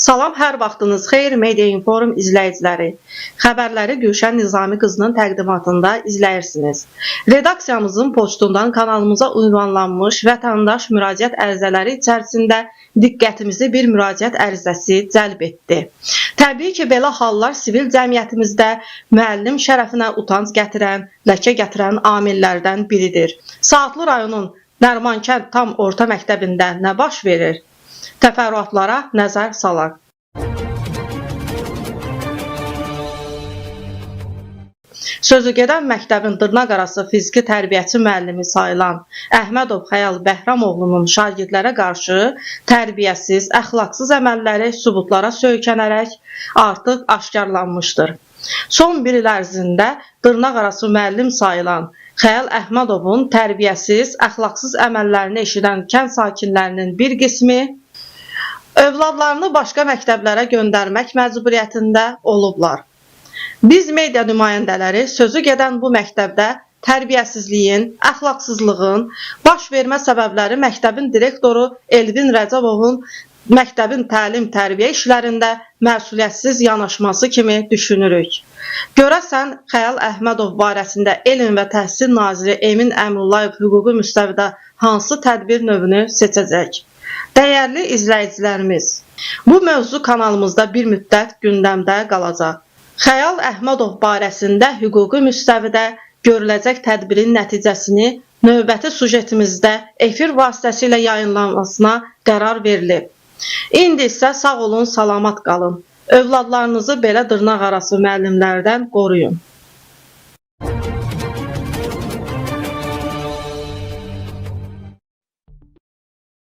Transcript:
Salam, hər vaxtınız xeyir Media Inform izləyiciləri. Xəbərləri Gülşən Nizami qızının təqdimatında izləyirsiniz. Redaksiyamızın poçtundan kanalımıza ünvanlanmış vətəndaş müraciət ərizələri içərisində diqqətimizi bir müraciət ərizəsi cəlb etdi. Təbii ki, belə hallar sivil cəmiyyətimizdə müəllim şərəfinə utanc gətirən, ləkə gətirən amillərdən biridir. Saatlı rayonun Nərimankənd tam orta məktəbində nə baş verir? Təfərrüatlara nəzər salaq. Sözügedən məktəbin dırnaqarası fiziki tərbiyəçi müəllimi sayılan Əhmədov Xəyal Bəhramoğlu'nun şagirdlərə qarşı tərbiyəsiz, əxlaqsız əməlləri sübutlara söykənərək artıq aşkarlanmışdır. Son bir il ərzində dırnaqarası müəllim sayılan Xəyal Əhmədovun tərbiyəsiz, əxlaqsız əməllərini eşidən kənd sakinlərinin bir qismi övladlarını başqa məktəblərə göndərmək məcburiyyətində olublar. Biz media nümayəndələri sözü gedən bu məktəbdə tərbiyəsizliyin, əxlaqsızlığın baş vermə səbəbləri məktəbin direktoru Elvin Rəcəbovun məktəbin təlim-tərbiyə işlərində məsuliyyətsiz yanaşması kimi düşünürük. Görəsən, Xəyal Əhmədov barəsində Elm və Təhsil Naziri Emin Əmrullayev hüquqi müstəvidə hansı tədbir növünü seçəcək? Dəyərli izləyicilərimiz, bu mövzu kanalımızda bir müddət gündəmdə qalacaq. Xəyal Əhmədov barəsində hüquqi müstəvidə görüləcək tədbirin nəticəsini növbəti sujetimizdə efir vasitəsilə yayınlanmasına qərar verilib. İndi isə sağ olun, salamat qalın. Övladlarınızı belə dırnaqarası müəllimlərdən qoruyun.